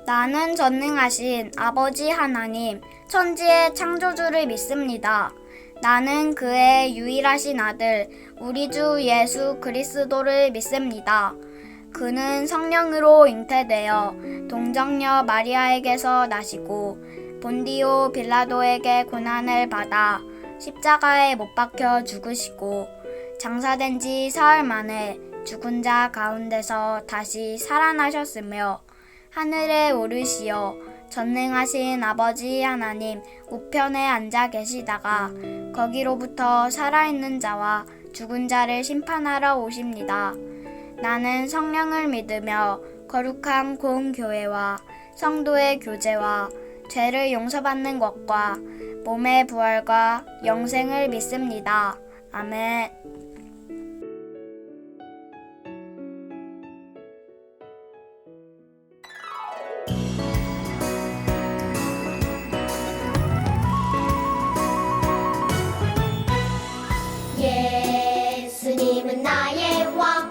나는 전능하신 아버지 하나님, 천지의 창조주를 믿습니다. 나는 그의 유일하신 아들, 우리 주 예수 그리스도를 믿습니다. 그는 성령으로 잉태되어 동정녀 마리아에게서 나시고 본디오 빌라도에게 고난을 받아 십자가에 못 박혀 죽으시고 장사된 지 사흘 만에 죽은 자 가운데서 다시 살아나셨으며 하늘에 오르시어 전능하신 아버지 하나님 우편에 앉아 계시다가 거기로부터 살아있는 자와 죽은 자를 심판하러 오십니다. 나는 성령을 믿으며 거룩한 공교회와 성도의 교제와 죄를 용서받는 것과 몸의 부활과 영생을 믿습니다. 아멘. 예수님은 나의 왕,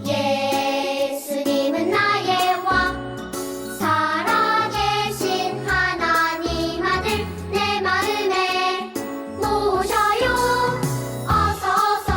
예수님은 나의 왕, 살아계신 하나님 아들 내 마음에 모셔요. 어서 어서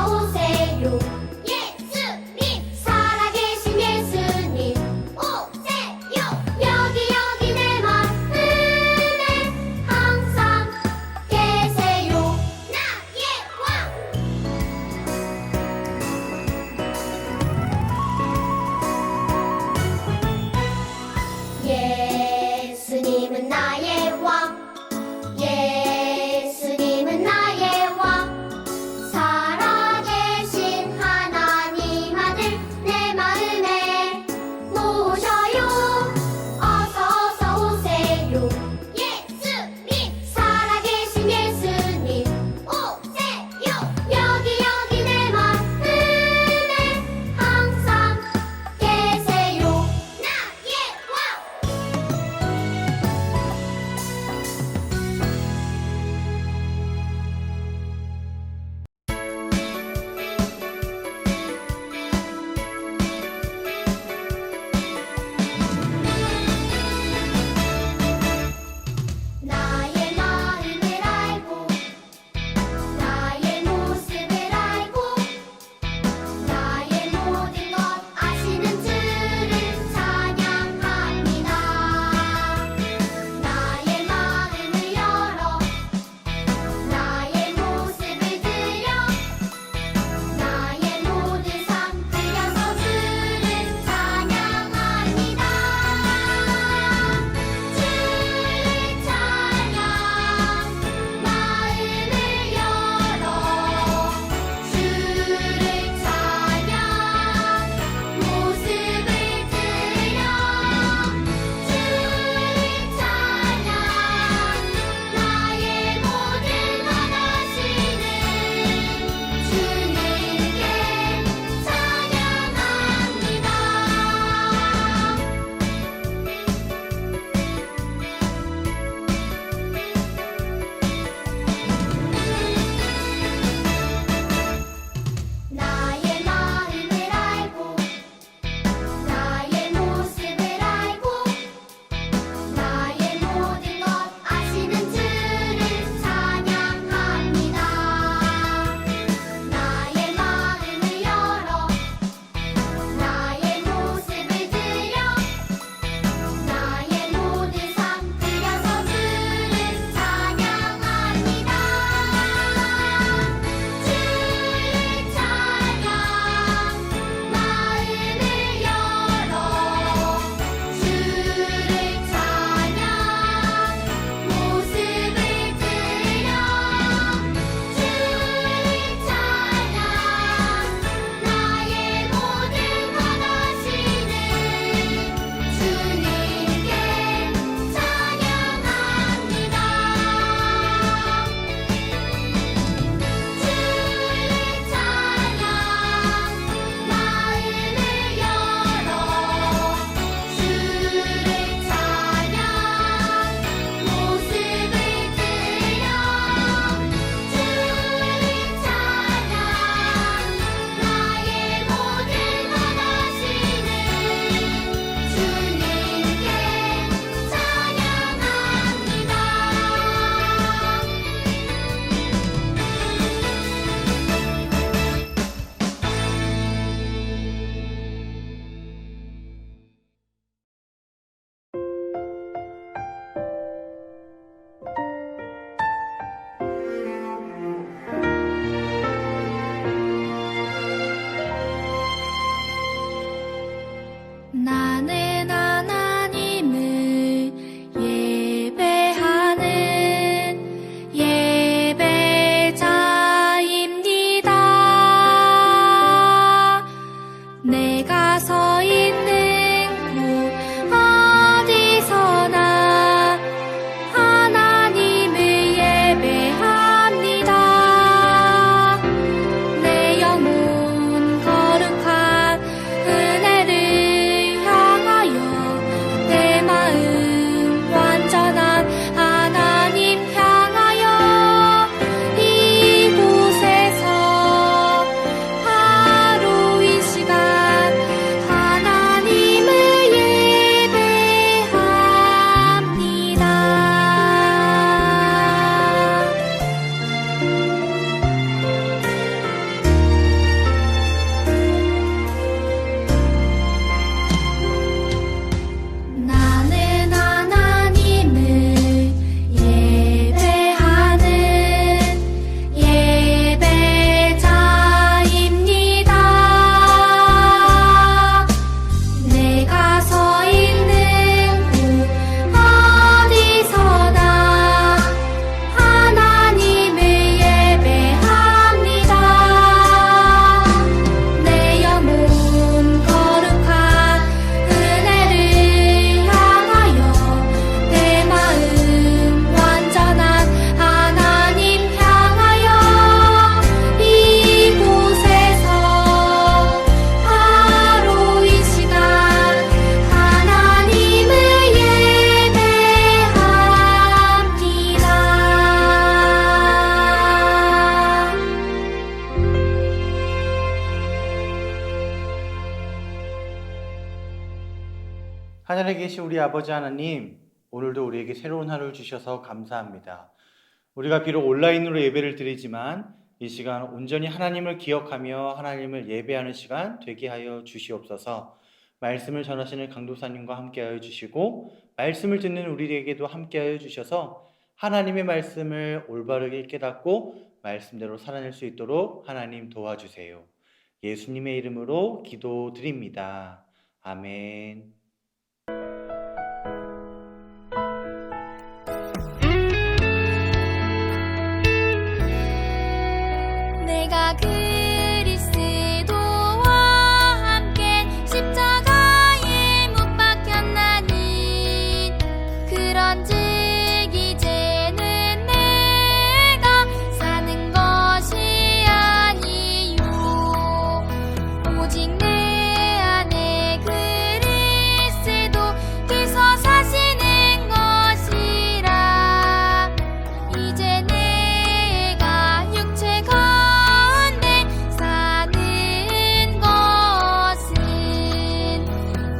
하늘에 계신 우리 아버지 하나님, 오늘도 우리에게 새로운 하루를 주셔서 감사합니다. 우리가 비록 온라인으로 예배를 드리지만 이 시간 온전히 하나님을 기억하며 하나님을 예배하는 시간 되게 하여 주시옵소서. 말씀을 전하시는 강도사님과 함께하여 주시고 말씀을 듣는 우리에게도 함께하여 주셔서 하나님의 말씀을 올바르게 깨닫고 말씀대로 살아낼 수 있도록 하나님 도와주세요. 예수님의 이름으로 기도드립니다. 아멘. 내가 그리스도와 함께 십자가에 못 박혔나니 그런즉 이제는 내가 사는 것이 아니요 오직 내 안에 그리스도께서 사시는 것이라 이제 내가 육체 가운데 사는 것은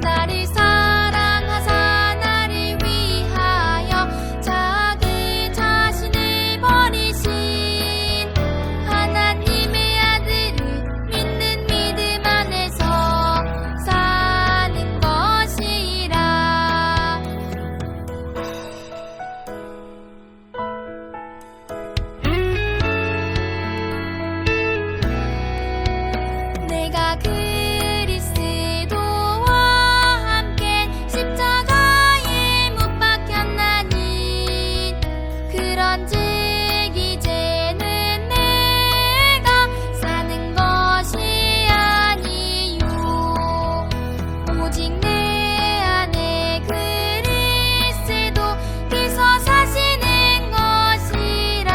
나를 사랑하사 나를 위하여 자기 자신을 버리신 하나님의 아들을 믿는 믿음 안에서 사는 것이라 내가 그리스도와 함께 십자가에 못 박혔나니 그런즉 이제는 내가 사는 것이 아니요 오직 내 안에 그리스도께서 사시는 것이라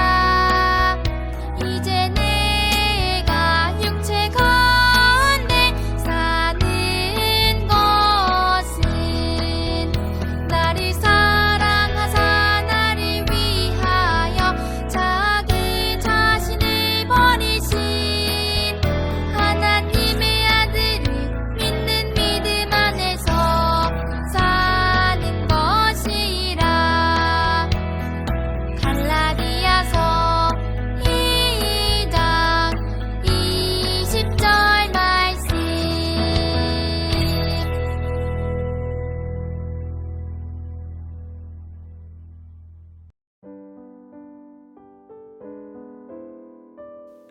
이제 내가 육체 가운데 사는 것은 나를 사랑하사 나를 위하여 자기 자신을 버리신 하나님의 아들을 믿는 믿음 안에서 사는 것이라 갈라디아서 2장 20절 말씀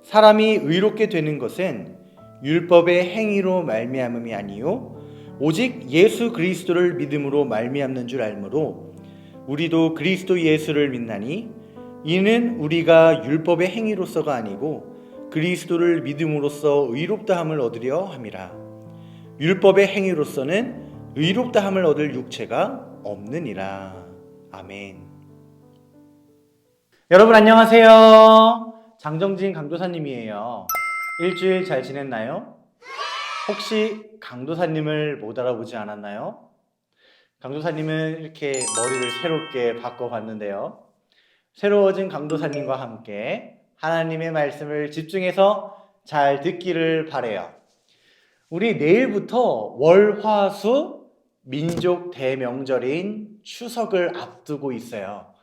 사람이 의롭게 되는 것은 율법의 행위로 말미암음이 아니요 오직 예수 그리스도를 믿음으로 말미암는 줄 알므로 우리도 그리스도 예수를 믿나니 이는 우리가 율법의 행위로서가 아니고 그리스도를 믿음으로써 의롭다함을 얻으려 함이라. 율법의 행위로서는 의롭다함을 얻을 육체가 없느니라. 아멘. 여러분 안녕하세요. 장정진 강도사님이에요. 일주일 잘 지냈나요? 혹시 강도사님을 못 알아보지 않았나요? 강도사님은 이렇게 머리를 새롭게 바꿔봤는데요. 새로워진 강도사님과 함께 하나님의 말씀을 집중해서 잘 듣기를 바래요. 우리 내일부터 월, 화, 수 민족 대명절인 추석을 앞두고 있어요.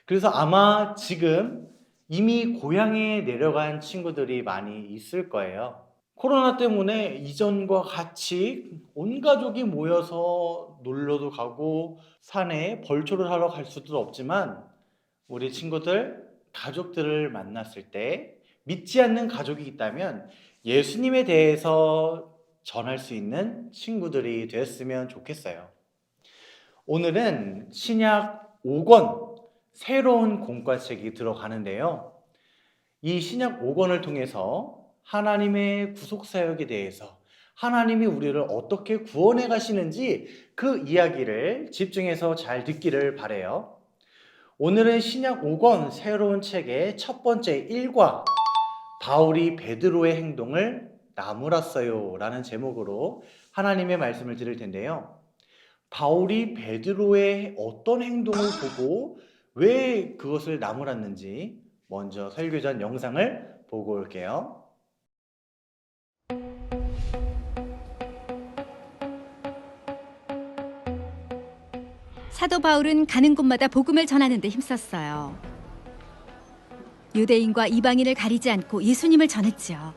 그래서 아마 지금 이미 고향에 내려간 친구들이 많이 있을 거예요. 코로나 때문에 이전과 같이 온 가족이 모여서 놀러도 가고 산에 벌초를 하러 갈 수도 없지만 우리 친구들, 가족들을 만났을 때 믿지 않는 가족이 있다면 예수님에 대해서 전할 수 있는 친구들이 되었으면 좋겠어요. 오늘은 신약 5권 새로운 공과책이 들어가는데요. 이 신약 5권을 통해서 하나님의 구속사역에 대해서 하나님이 우리를 어떻게 구원해 가시는지 그 이야기를 집중해서 잘 듣기를 바래요. 오늘은 신약 5권 새로운 책의 첫 번째 1과 바울이 베드로의 행동을 나무랐어요 라는 제목으로 하나님의 말씀을 드릴 텐데요. 바울이 베드로의 어떤 행동을 보고 왜 그것을 나무랐는지 먼저 설교 전 영상을 보고 올게요. 사도 바울은 가는 곳마다 복음을 전하는 데 힘썼어요. 유대인과 이방인을 가리지 않고 예수님을 전했지요.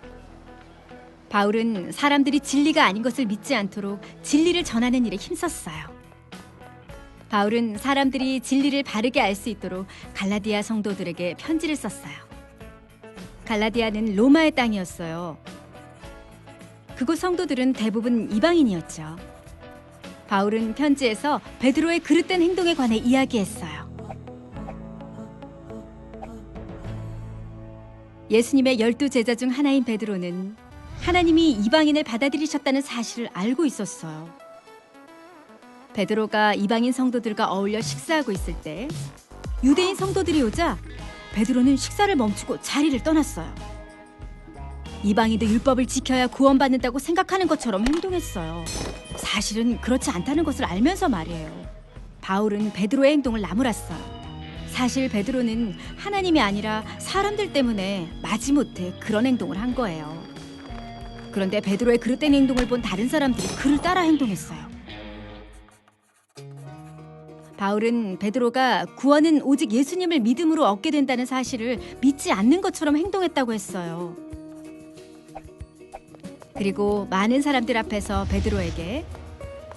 바울은 사람들이 진리가 아닌 것을 믿지 않도록 진리를 전하는 일에 힘썼어요. 바울은 사람들이 진리를 바르게 알 수 있도록 갈라디아 성도들에게 편지를 썼어요. 갈라디아는 로마의 땅이었어요. 그곳 성도들은 대부분 이방인이었죠. 바울은 편지에서 베드로의 그릇된 행동에 관해 이야기했어요. 예수님의 12제자 중 하나인 베드로는 하나님이 이방인을 받아들이셨다는 사실을 알고 있었어요. 베드로가 이방인 성도들과 어울려 식사하고 있을 때 유대인 성도들이 오자 베드로는 식사를 멈추고 자리를 떠났어요. 이방인도 율법을 지켜야 구원받는다고 생각하는 것처럼 행동했어요. 사실은 그렇지 않다는 것을 알면서 말이에요. 바울은 베드로의 행동을 나무랐어요. 사실 베드로는 하나님이 아니라 사람들 때문에 마지못해 그런 행동을 한 거예요. 그런데 베드로의 그릇된 행동을 본 다른 사람들이 그를 따라 행동했어요. 바울은 베드로가 구원은 오직 예수님을 믿음으로 얻게 된다는 사실을 믿지 않는 것처럼 행동했다고 했어요. 그리고 많은 사람들 앞에서 베드로에게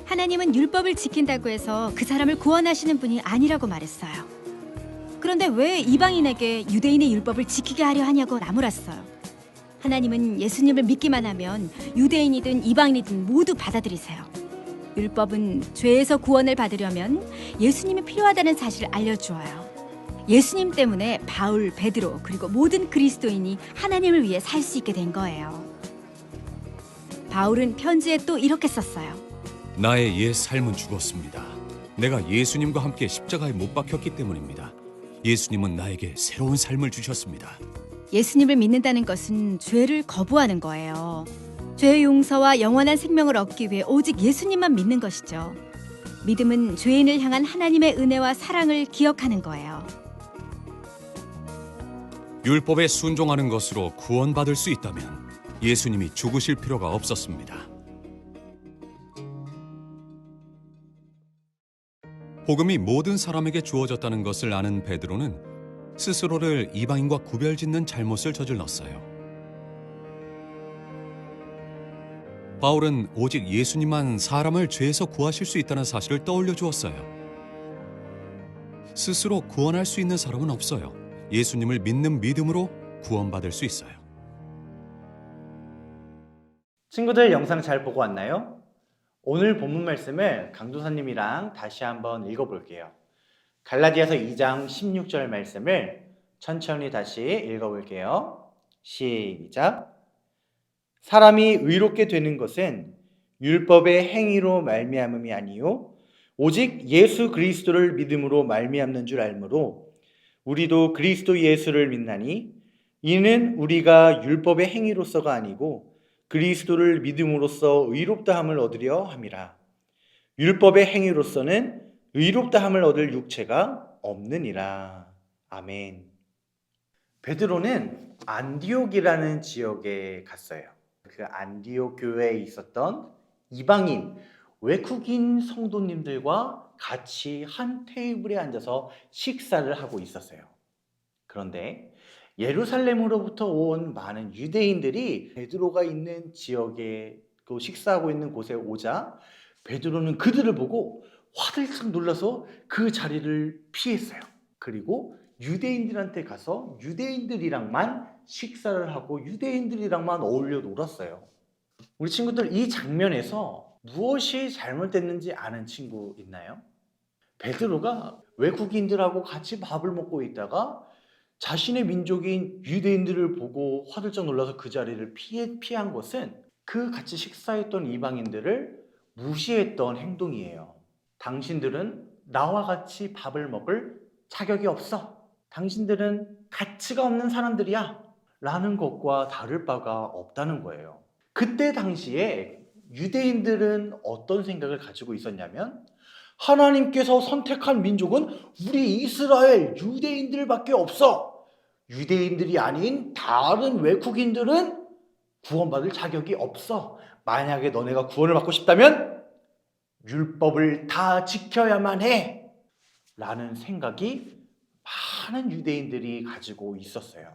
하나님은 율법을 지킨다고 해서 그 사람을 구원하시는 분이 아니라고 말했어요. 그런데 왜 이방인에게 유대인의 율법을 지키게 하려 하냐고 나무랐어요. 하나님은 예수님을 믿기만 하면 유대인이든 이방인이든 모두 받아들이세요. 율법은 죄에서 구원을 받으려면 예수님이 필요하다는 사실을 알려주어요. 예수님 때문에 바울, 베드로 그리고 모든 그리스도인이 하나님을 위해 살 수 있게 된 거예요. 바울은 편지에 또 이렇게 썼어요. 나의 옛 삶은 죽었습니다. 내가 예수님과 함께 십자가에 못 박혔기 때문입니다. 예수님은 나에게 새로운 삶을 주셨습니다. 예수님을 믿는다는 것은 죄를 거부하는 거예요. 죄의 용서와 영원한 생명을 얻기 위해 오직 예수님만 믿는 것이죠. 믿음은 죄인을 향한 하나님의 은혜와 사랑을 기억하는 거예요. 율법에 순종하는 것으로 구원받을 수 있다면 예수님이 죽으실 필요가 없었습니다. 복음이 모든 사람에게 주어졌다는 것을 아는 베드로는 스스로를 이방인과 구별짓는 잘못을 저질렀어요. 바울은 오직 예수님만 사람을 죄에서 구하실 수 있다는 사실을 떠올려 주었어요. 스스로 구원할 수 있는 사람은 없어요. 예수님을 믿는 믿음으로 구원받을 수 있어요. 친구들 영상 잘 보고 왔나요? 오늘 본문 말씀을 강도사님이랑 다시 한번 읽어볼게요. 갈라디아서 2장 16절 말씀을 천천히 다시 읽어볼게요. 시작. 사람이 의롭게 되는 것은 율법의 행위로 말미암음이 아니요 오직 예수 그리스도를 믿음으로 말미암는 줄 알므로 우리도 그리스도 예수를 믿나니 이는 우리가 율법의 행위로서가 아니고 그리스도를 믿음으로써 의롭다함을 얻으려 함이라. 율법의 행위로서는 의롭다함을 얻을 육체가 없느니라. 아멘. 베드로는 안디옥이라는 지역에 갔어요. 그 안디옥 교회에 있었던 이방인, 외국인 성도님들과 같이 한 테이블에 앉아서 식사를 하고 있었어요. 그런데 예루살렘으로부터 온 많은 유대인들이 베드로가 있는 지역에 그 식사하고 있는 곳에 오자 베드로는 그들을 보고 화들짝 놀라서 그 자리를 피했어요. 그리고 유대인들한테 가서 유대인들이랑만 식사를 하고 유대인들이랑만 어울려 놀았어요. 우리 친구들 이 장면에서 무엇이 잘못됐는지 아는 친구 있나요? 베드로가 외국인들하고 같이 밥을 먹고 있다가 자신의 민족인 유대인들을 보고 화들짝 놀라서 그 자리를 피한 것은 그 같이 식사했던 이방인들을 무시했던 행동이에요. 당신들은 나와 같이 밥을 먹을 자격이 없어. 당신들은 가치가 없는 사람들이야. 라는 것과 다를 바가 없다는 거예요. 그때 당시에 유대인들은 어떤 생각을 가지고 있었냐면 하나님께서 선택한 민족은 우리 이스라엘 유대인들밖에 없어. 유대인들이 아닌 다른 외국인들은 구원받을 자격이 없어. 만약에 너네가 구원을 받고 싶다면 율법을 다 지켜야만 해. 라는 생각이 많은 유대인들이 가지고 있었어요.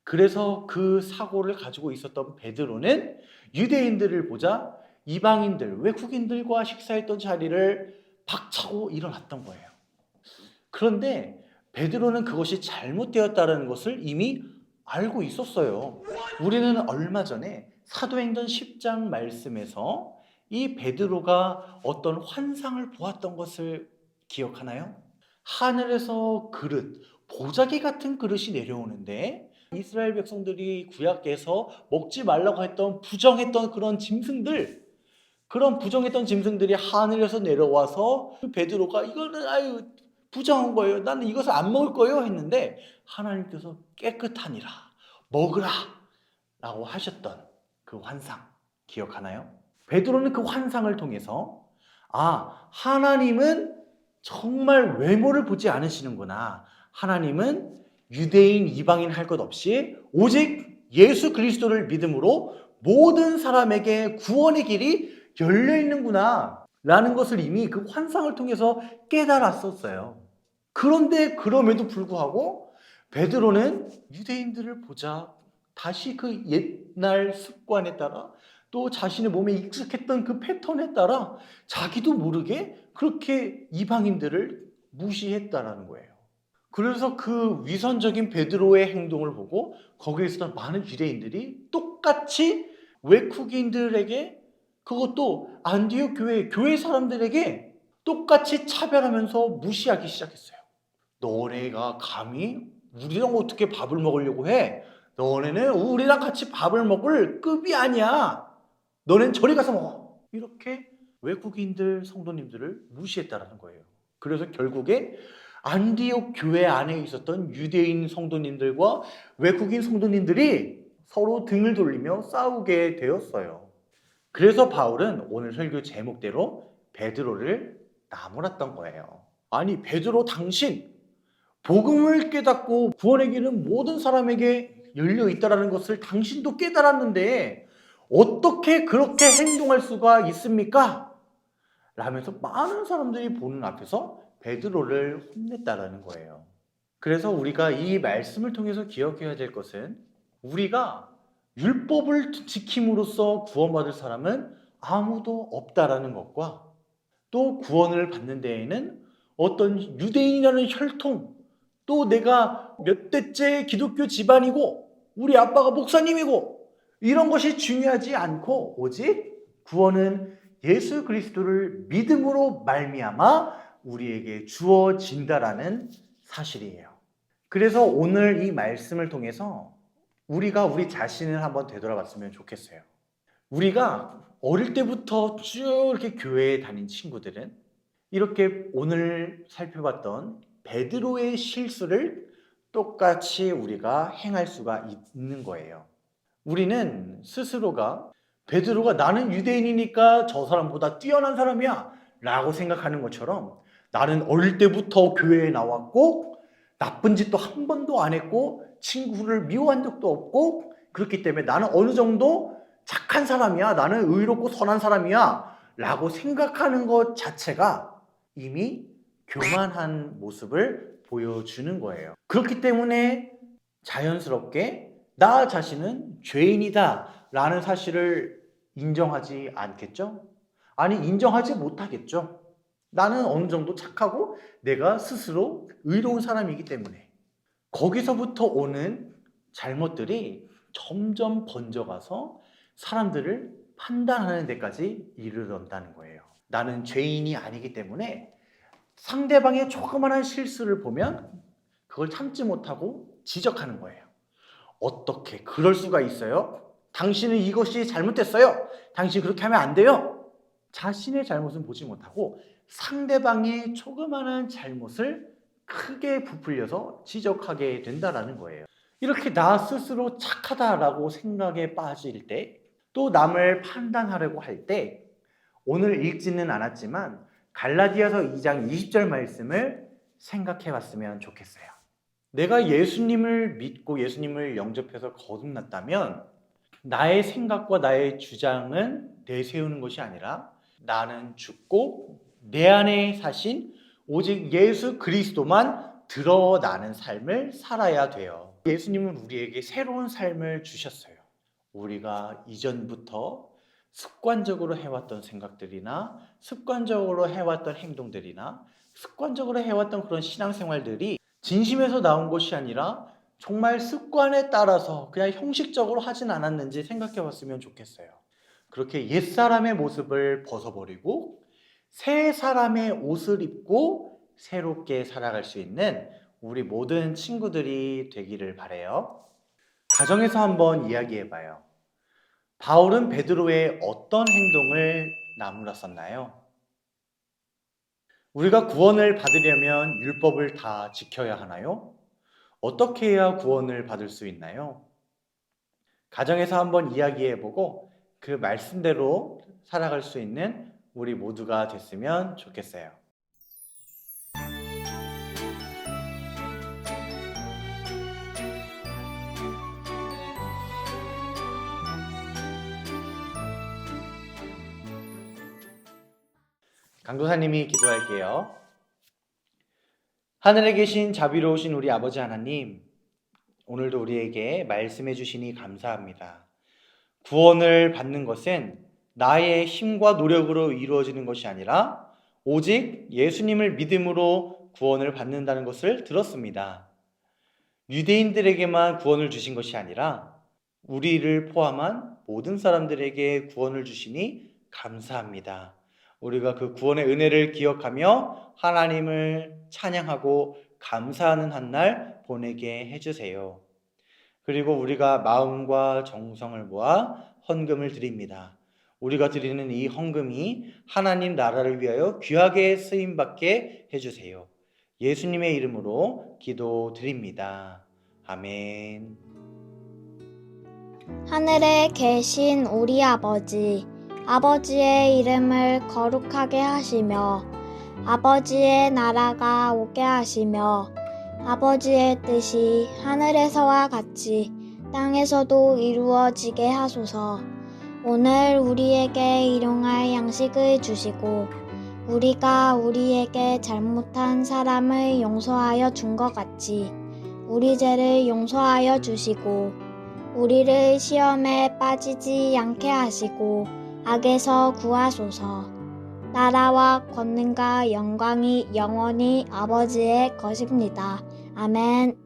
그래서 그 사고를 가지고 있었던 베드로는 유대인들을 보자 이방인들, 외국인들과 식사했던 자리를 박차고 일어났던 거예요. 그런데 베드로는 그것이 잘못되었다는 것을 이미 알고 있었어요. 우리는 얼마 전에 사도행전 10장 말씀에서 이 베드로가 어떤 환상을 보았던 것을 기억하나요? 하늘에서 그릇, 보자기 같은 그릇이 내려오는데 이스라엘 백성들이 구약에서 먹지 말라고 했던 부정했던 그런 짐승들, 그런 부정했던 짐승들이 하늘에서 내려와서 베드로가 이거는 아유 부정한 거예요. 나는 이것을 안 먹을 거예요 했는데 하나님께서 깨끗하니라 먹으라 라고 하셨던 그 환상 기억하나요? 베드로는 그 환상을 통해서 하나님은 정말 외모를 보지 않으시는구나. 하나님은 유대인, 이방인 할 것 없이 오직 예수 그리스도를 믿음으로 모든 사람에게 구원의 길이 열려 있는구나 라는 것을 이미 그 환상을 통해서 깨달았었어요. 그런데 그럼에도 불구하고 베드로는 유대인들을 보자 다시 그 옛날 습관에 따라 또 자신의 몸에 익숙했던 그 패턴에 따라 자기도 모르게 그렇게 이방인들을 무시했다라는 거예요. 그래서 그 위선적인 베드로의 행동을 보고 거기에 있었던 많은 유대인들이 똑같이 외국인들에게, 그것도 안디옥 교회 사람들에게 똑같이 차별하면서 무시하기 시작했어요. 너네가 감히 우리랑 어떻게 밥을 먹으려고 해? 너네는 우리랑 같이 밥을 먹을 급이 아니야. 너넨 저리 가서 먹어. 이렇게 외국인들 성도님들을 무시했다라는 거예요. 그래서 결국에 안디옥 교회 안에 있었던 유대인 성도님들과 외국인 성도님들이 서로 등을 돌리며 싸우게 되었어요. 그래서 바울은 오늘 설교 제목대로 베드로를 나무랐던 거예요. 아니 베드로, 당신 복음을 깨닫고 구원의 길은 모든 사람에게 열려 있다는 것을 당신도 깨달았는데 어떻게 그렇게 행동할 수가 있습니까? 라면서 많은 사람들이 보는 앞에서 베드로를 혼냈다라는 거예요. 그래서 우리가 이 말씀을 통해서 기억해야 될 것은, 우리가 율법을 지킴으로써 구원받을 사람은 아무도 없다라는 것과, 또 구원을 받는 데에는 어떤 유대인이라는 혈통, 또 내가 몇 대째 기독교 집안이고 우리 아빠가 목사님이고 이런 것이 중요하지 않고 오직 구원은 예수 그리스도를 믿음으로 말미암아 우리에게 주어진다라는 사실이에요. 그래서 오늘 이 말씀을 통해서 우리가 우리 자신을 한번 되돌아봤으면 좋겠어요. 우리가 어릴 때부터 쭉 이렇게 교회에 다닌 친구들은 이렇게 오늘 살펴봤던 베드로의 실수를 똑같이 우리가 행할 수가 있는 거예요. 우리는 스스로가 베드로가 나는 유대인이니까 저 사람보다 뛰어난 사람이야 라고 생각하는 것처럼, 나는 어릴 때부터 교회에 나왔고 나쁜 짓도 한 번도 안 했고 친구를 미워한 적도 없고 그렇기 때문에 나는 어느 정도 착한 사람이야, 나는 의롭고 선한 사람이야 라고 생각하는 것 자체가 이미 교만한 모습을 보여주는 거예요. 그렇기 때문에 자연스럽게 나 자신은 죄인이다 라는 사실을 인정하지 않겠죠? 아니 인정하지 못하겠죠? 나는 어느 정도 착하고 내가 스스로 의로운 사람이기 때문에. 거기서부터 오는 잘못들이 점점 번져가서 사람들을 판단하는 데까지 이르렀다는 거예요. 나는 죄인이 아니기 때문에 상대방의 조그마한 실수를 보면 그걸 참지 못하고 지적하는 거예요. 어떻게 그럴 수가 있어요? 당신은 이것이 잘못됐어요. 당신 그렇게 하면 안 돼요. 자신의 잘못은 보지 못하고 상대방의 조그마한 잘못을 크게 부풀려서 지적하게 된다는 거예요. 이렇게 나 스스로 착하다라고 생각에 빠질 때, 또 남을 판단하려고 할 때, 오늘 읽지는 않았지만 갈라디아서 2장 20절 말씀을 생각해 봤으면 좋겠어요. 내가 예수님을 믿고 예수님을 영접해서 거듭났다면 나의 생각과 나의 주장은 내세우는 것이 아니라 나는 죽고 내 안에 사신 오직 예수 그리스도만 드러나는 삶을 살아야 돼요. 예수님은 우리에게 새로운 삶을 주셨어요. 우리가 이전부터 습관적으로 해왔던 생각들이나 습관적으로 해왔던 행동들이나 습관적으로 해왔던 그런 신앙생활들이 진심에서 나온 것이 아니라 정말 습관에 따라서 그냥 형식적으로 하진 않았는지 생각해 봤으면 좋겠어요. 그렇게 옛사람의 모습을 벗어버리고 새 사람의 옷을 입고 새롭게 살아갈 수 있는 우리 모든 친구들이 되기를 바라요. 가정에서 한번 이야기해 봐요. 바울은 베드로의 어떤 행동을 나무랐었나요? 우리가 구원을 받으려면 율법을 다 지켜야 하나요? 어떻게 해야 구원을 받을 수 있나요? 가정에서 한번 이야기해 보고 그 말씀대로 살아갈 수 있는 우리 모두가 됐으면 좋겠어요. 강도사님이 기도할게요. 하늘에 계신 자비로우신 우리 아버지 하나님, 오늘도 우리에게 말씀해 주시니 감사합니다. 구원을 받는 것은 나의 힘과 노력으로 이루어지는 것이 아니라 오직 예수님을 믿음으로 구원을 받는다는 것을 들었습니다. 유대인들에게만 구원을 주신 것이 아니라 우리를 포함한 모든 사람들에게 구원을 주시니 감사합니다. 우리가 그 구원의 은혜를 기억하며 하나님을 찬양하고 감사하는 한 날 보내게 해주세요. 그리고 우리가 마음과 정성을 모아 헌금을 드립니다. 우리가 드리는 이 헌금이 하나님 나라를 위하여 귀하게 쓰임받게 해주세요. 예수님의 이름으로 기도드립니다. 아멘. 하늘에 계신 우리 아버지, 아버지의 이름을 거룩하게 하시며 아버지의 나라가 오게 하시며 아버지의 뜻이 하늘에서와 같이 땅에서도 이루어지게 하소서. 오늘 우리에게 일용할 양식을 주시고 우리가 우리에게 잘못한 사람을 용서하여 준 것 같이 우리 죄를 용서하여 주시고 우리를 시험에 빠지지 않게 하시고 악에서 구하소서. 나라와 권능과 영광이 영원히 아버지의 것입니다. 아멘.